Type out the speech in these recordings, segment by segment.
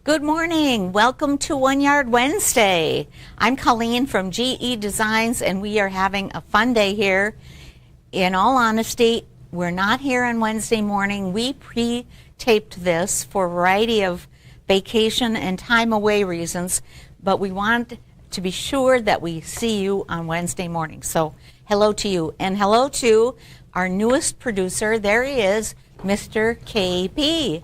Good morning. Welcome to One Yard Wednesday. I'm Colleen from GEDesigns, and we are having a fun day here. In all honesty, we're not here on Wednesday morning. We pre-taped this for a variety of vacation and time away reasons, but we want to be sure that we see you on Wednesday morning. So hello to you, and hello to our newest producer. There he is, Mr. KP.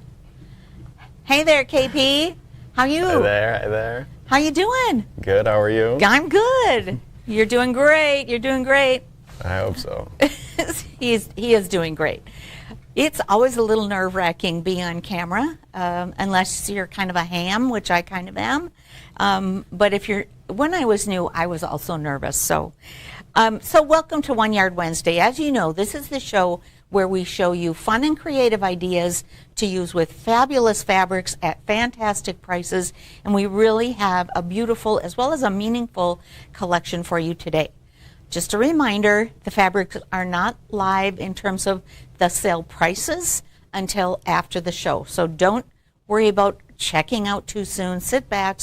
Hey there, KP. How you? Hi there, hi there. How you doing? Good, how are you? I'm good. You're doing great. You're doing great. I hope so. He is doing great. It's always a little nerve-wracking being on camera, unless you're kind of a ham, which I kind of am. But when I was new, I was also nervous. So welcome to One Yard Wednesday. As you know, this is the show where we show you fun and creative ideas to use with fabulous fabrics at fantastic prices, and we really have a beautiful as well as a meaningful collection for you today. Just a reminder, the fabrics are not live in terms of the sale prices until after the show, so don't worry about checking out too soon. Sit back,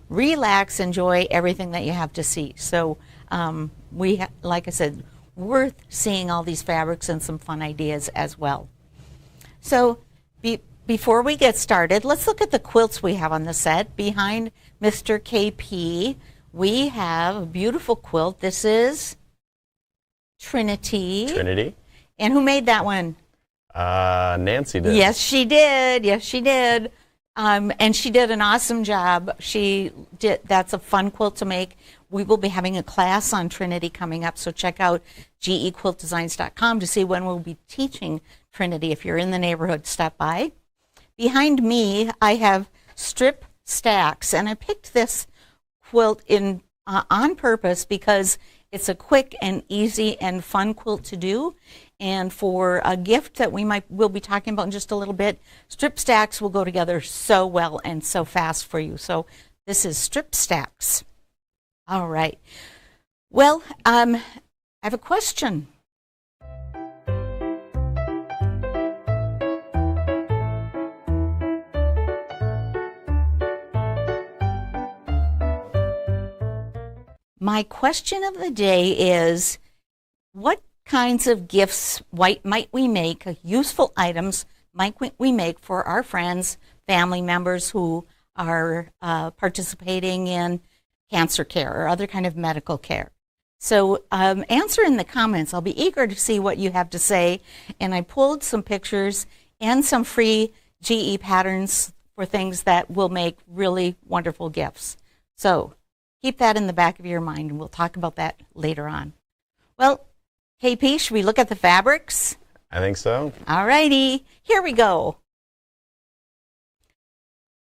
relax, enjoy everything that you have to see. So like I said, worth seeing all these fabrics and some fun ideas as well. So before we get started, let's look at the quilts we have on the set. Behind Mr. KP, we have a beautiful quilt. This is Trinity. Trinity. And who made that one? Nancy did. Yes, she did. Yes, she did. And she did an awesome job. That's a fun quilt to make. We will be having a class on Trinity coming up, so check out gequiltdesigns.com to see when we'll be teaching Trinity. If you're in the neighborhood, stop by. Behind me, I have strip stacks, and I picked this quilt on purpose because it's a quick and easy and fun quilt to do. And for a gift that we'll be talking about in just a little bit, strip stacks will go together so well and so fast for you. So this is strip stacks. All right. Well, I have a question. My question of the day is, what kinds of gifts might we make, useful items might we make for our friends, family members who are participating in cancer care or other kind of medical care? So answer in the comments. I'll be eager to see what you have to say. And I pulled some pictures and some free GE patterns for things that will make really wonderful gifts. So keep that in the back of your mind, and we'll talk about that later on. Well, KP, should we look at the fabrics? I think so. All righty, here we go.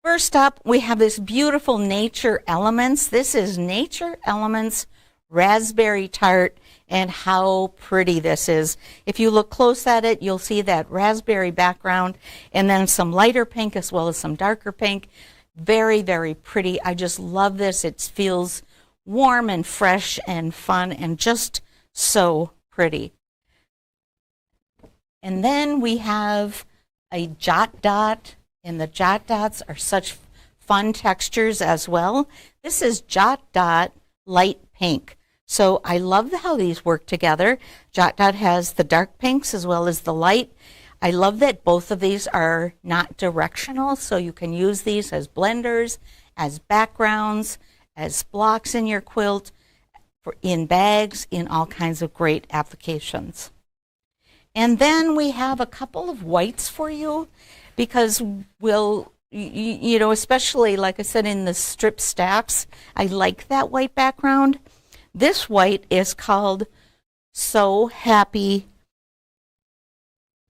First up, we have this beautiful Nature Elements. This is Nature Elements Raspberry Tart, and how pretty this is. If you look close at it, you'll see that raspberry background and then some lighter pink as well as some darker pink. Very, very pretty. I just love this. It feels warm and fresh and fun and just so pretty. And then we have a jot dot, and the jot dots are such fun textures as well. This is jot dot light pink. So I love how these work together. Jot dot has the dark pinks as well as the light. I love that both of these are not directional, so you can use these as blenders, as backgrounds, as blocks in your quilt, in bags, in all kinds of great applications. And then we have a couple of whites for you, because especially like I said in the strip stacks, I like that white background. This white is called So Happy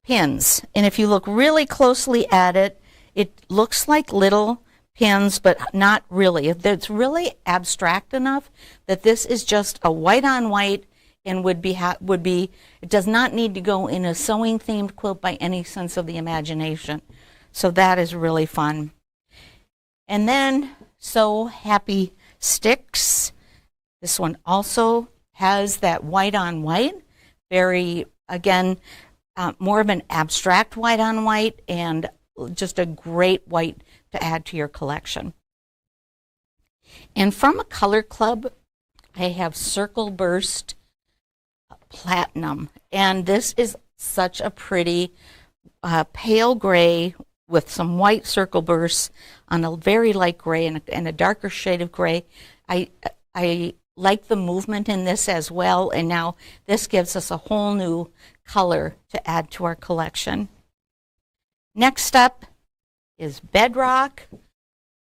Pins. And if you look really closely at it, it looks like little pins, but not really. It's really abstract enough that this is just a white on white and would be it does not need to go in a sewing themed quilt by any sense of the imagination. So that is really fun. And then So Happy Sticks. This one also has that white on white, very, again, more of an abstract white on white, and just a great white to add to your collection. And from a color club, I have Circle Burst Platinum. And this is such a pretty pale gray with some white circle bursts on a very light gray and a darker shade of gray. I like the movement in this as well, and now this gives us a whole new color to add to our collection. Next up is Bedrock,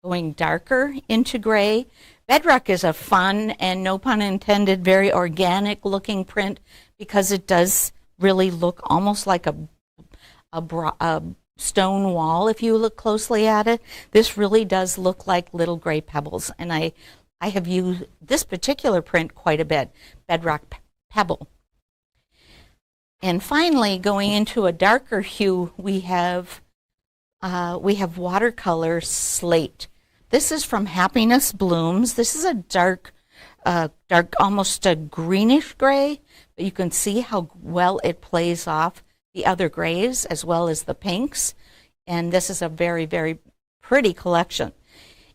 going darker into gray. Bedrock is a fun and, no pun intended, very organic looking print because it does really look almost like a stone wall if you look closely at it. This really does look like little gray pebbles, and I have used this particular print quite a bit, Bedrock Pebble. And finally, going into a darker hue, we have Watercolor Slate. This is from Happiness Blooms. This is a dark, almost a greenish gray, but you can see how well it plays off the other grays as well as the pinks. And this is a very, very pretty collection.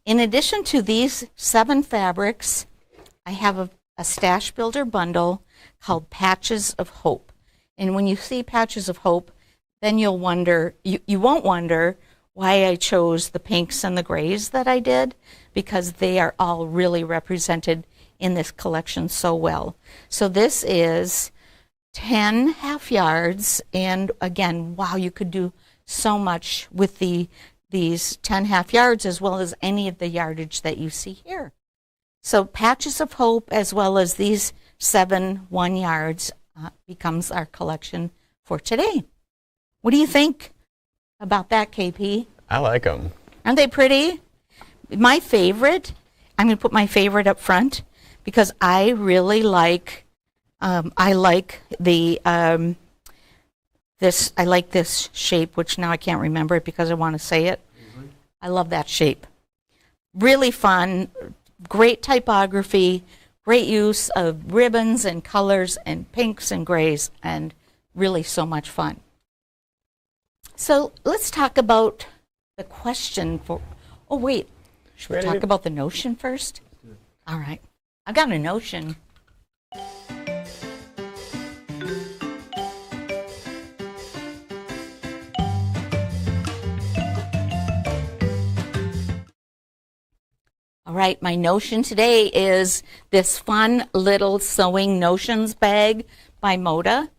In addition to these 7 fabrics, I have a stash builder bundle called Patches of Hope. And when you see Patches of Hope, then you'll wonder, you won't wonder why I chose the pinks and the grays that I did, because they are all really represented in this collection so well. So this is 10 half yards, and again, wow, you could do so much with these 10 half yards as well as any of the yardage that you see here. So Patches of Hope as well as these 7 1 yards becomes our collection for today. What do you think about that, KP? I like them. Aren't they pretty? My favorite, I'm going to put my favorite up front because I really like I like this shape, which now I can't remember it because I want to say it. I love that shape. Really fun, great typography, great use of ribbons and colors and pinks and grays, and really so much fun. So let's talk about the question for, oh wait, should we talk about the notion first? All right, I've got a notion. All right, my notion today is this fun little sewing notions bag by Moda.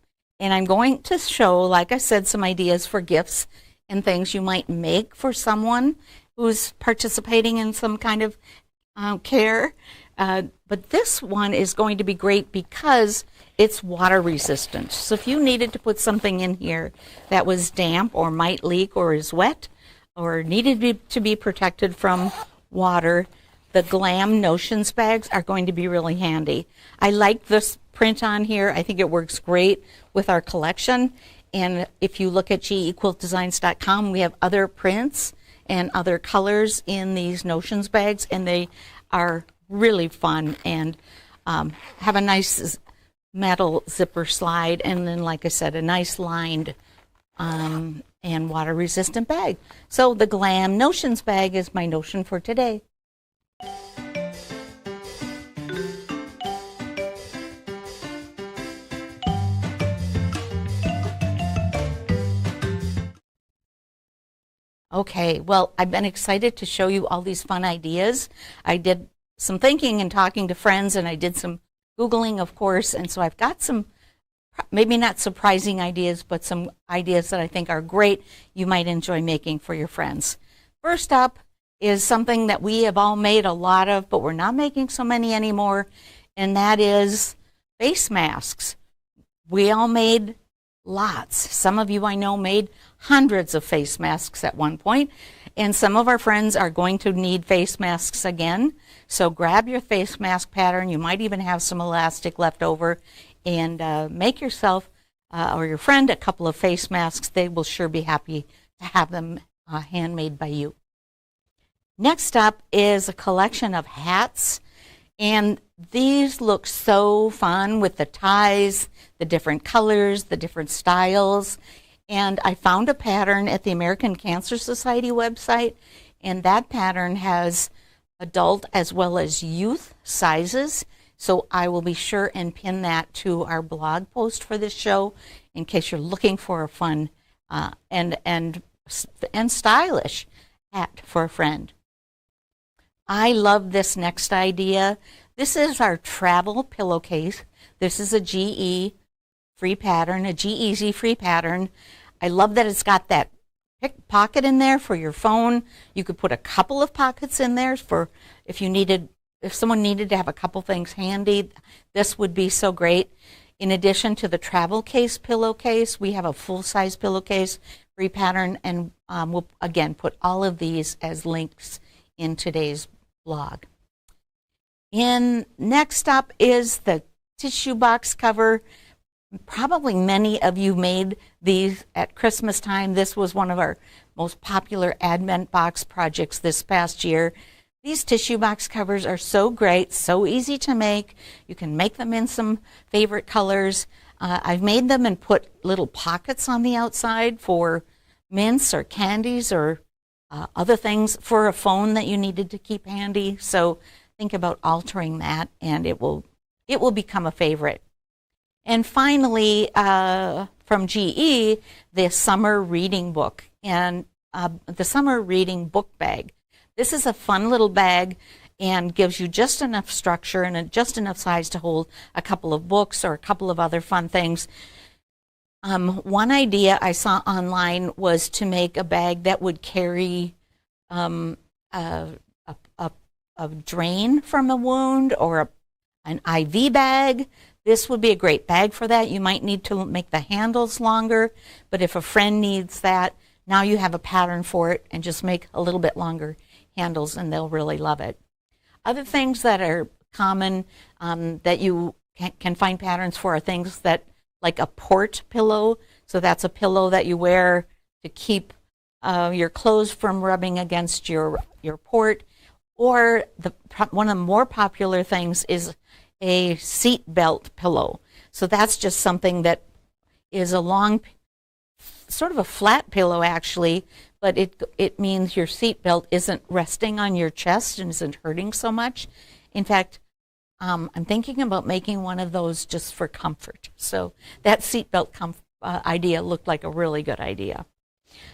And I'm going to show, like I said, some ideas for gifts and things you might make for someone who's participating in some kind of care. But this one is going to be great because it's water resistant. So if you needed to put something in here that was damp or might leak or is wet or needed to be protected from water, the Glam Notions bags are going to be really handy. I like this print on here. I think it works great with our collection. And if you look at GEQuiltDesigns.com, we have other prints and other colors in these Notions bags, and they are really fun and have a nice metal zipper slide, and then, like I said, a nice lined and water resistant bag. So the Glam Notions bag is my notion for today. Okay, well, I've been excited to show you all these fun ideas. I did some thinking and talking to friends, and I did some Googling, of course, and so I've got some, maybe not surprising ideas, but some ideas that I think are great you might enjoy making for your friends. First up is something that we have all made a lot of, but we're not making so many anymore, and that is face masks. We all made lots. Some of you I know made hundreds of face masks at one point, and some of our friends are going to need face masks again. So grab your face mask pattern. You might even have some elastic left over, and make yourself or your friend a couple of face masks. They will sure be happy to have them handmade by you. Next up is a collection of hats, and these look so fun with the ties, the different colors, the different styles. And I found a pattern at the American Cancer Society website, and that pattern has adult as well as youth sizes. So I will be sure and pin that to our blog post for this show in case you're looking for a fun and stylish hat for a friend. I love this next idea. This is our travel pillowcase. This is a GE free pattern, a GEZ free pattern. I love that it's got that pocket in there for your phone. You could put a couple of pockets in there for if someone needed to have a couple things handy. This would be so great. In addition to the travel case pillowcase, we have a full-size pillowcase free pattern, and we'll again put all of these as links in today's blog. Next up is the tissue box cover. Probably many of you made these at Christmas time. This was one of our most popular Advent box projects this past year. These tissue box covers are so great, so easy to make. You can make them in some favorite colors. I've made them and put little pockets on the outside for mints or candies or other things for a phone that you needed to keep handy. So think about altering that, and it will become a favorite. And finally, from GE, the summer reading book and the summer reading book bag. This is a fun little bag and gives you just enough structure and just enough size to hold a couple of books or a couple of other fun things. One idea I saw online was to make a bag that would carry a drain from a wound or an IV bag. This would be a great bag for that. You might need to make the handles longer, but if a friend needs that, now you have a pattern for it, and just make a little bit longer handles and they'll really love it. Other things that are common that you can find patterns for are things that like a port pillow. So that's a pillow that you wear to keep your clothes from rubbing against your port. Or one of the more popular things is a seat belt pillow. So that's just something that is a long, sort of a flat pillow actually, but it means your seat belt isn't resting on your chest and isn't hurting so much. In fact, I'm thinking about making one of those just for comfort. So that seat belt idea looked like a really good idea.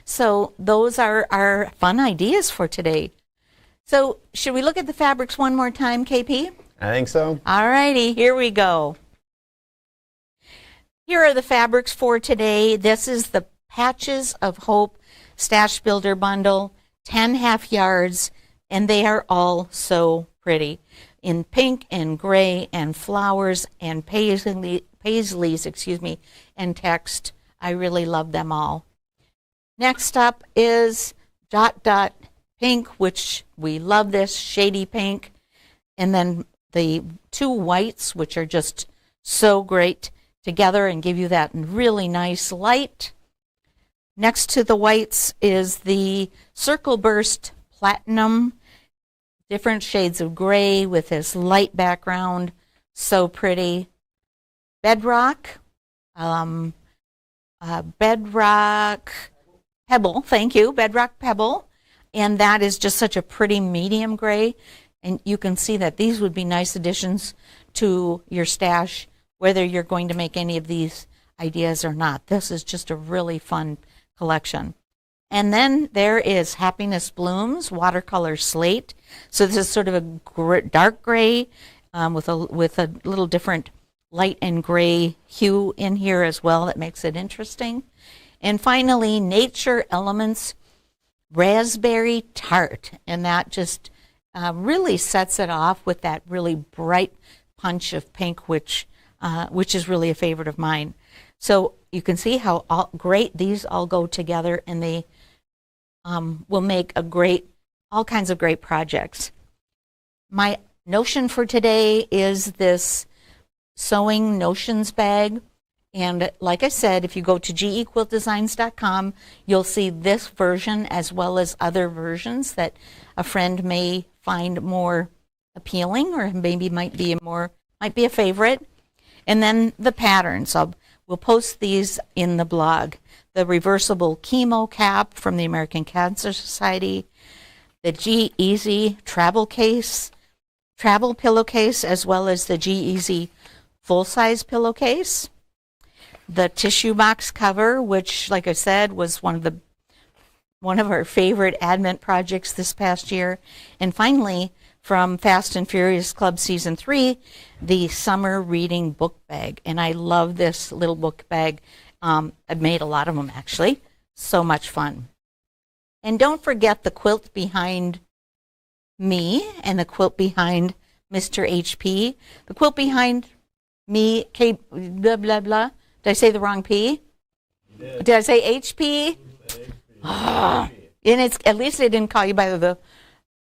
So those are our fun ideas for today. So should we look at the fabrics one more time, KP? I think so. All righty, here we go. Here are the fabrics for today. This is the Patches of Hope Stash Builder Bundle, 10 half yards, and they are all so pretty. In pink and gray and flowers and paisleys, and text. I really love them all. Next up is Dot Dot Pink, which we love this, shady pink. And then the two whites, which are just so great together and give you that really nice light. Next to the whites is the Circle Burst Platinum, different shades of gray with this light background, so pretty. Bedrock, Bedrock Pebble, thank you, Bedrock Pebble, and that is just such a pretty medium gray, and you can see that these would be nice additions to your stash, whether you're going to make any of these ideas or not. This is just a really fun collection. And then there is Happiness Blooms Watercolor Slate. So this is sort of a dark gray with a little different light and gray hue in here as well that makes it interesting. And finally, Nature Elements Raspberry Tart, and that just really sets it off with that really bright punch of pink, which is really a favorite of mine. So you can see how great these all go together, and they will make all kinds of great projects. My notion for today is this Sewing Notions bag. And like I said, if you go to GEQuiltDesigns.com, you'll see this version as well as other versions that a friend may find more appealing or maybe might be a favorite. And then the patterns. We'll post these in the blog. The reversible chemo cap from the American Cancer Society, the GEZ travel pillowcase, as well as the GEZ full-size pillowcase, the tissue box cover, which, like I said, was one of our favorite Advent projects this past year, and finally, from Fast and Furious Club Season 3, the summer reading book bag. And I love this little book bag. I've made a lot of them, actually. So much fun. And don't forget the quilt behind me and the quilt behind Mr. HP. The quilt behind me, K, blah, blah, blah. Did I say the wrong P? Did I say HP? Oh, and it's, at least I didn't call you by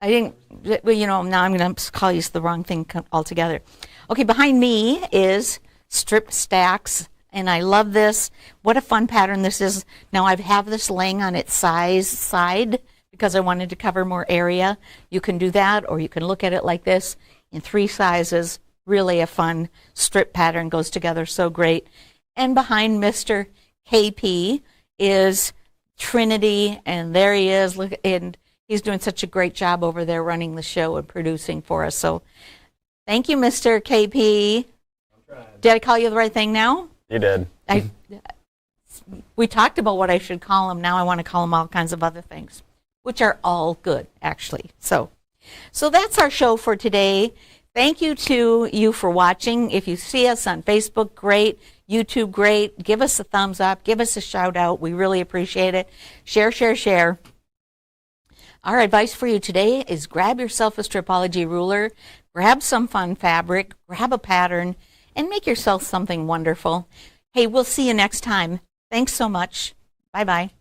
I didn't, well, you know, now I'm going to call you the wrong thing altogether. Okay, behind me is strip stacks, and I love this. What a fun pattern this is. Now I have this laying on its side because I wanted to cover more area. You can do that, or you can look at it like this in 3 sizes. Really a fun strip pattern, goes together so great. And behind Mr. KP is Trinity, and there he is. Look, and he's doing such a great job over there running the show and producing for us. So thank you, Mr. KP. Did I call you the right thing now? You did. We talked about what I should call him. Now I want to call him all kinds of other things, which are all good, actually. So that's our show for today. Thank you to you for watching. If you see us on Facebook, great. YouTube, great. Give us a thumbs up. Give us a shout out. We really appreciate it. Share, share, share. Our advice for you today is grab yourself a Stripology ruler, grab some fun fabric, grab a pattern, and make yourself something wonderful. Hey, we'll see you next time. Thanks so much. Bye-bye.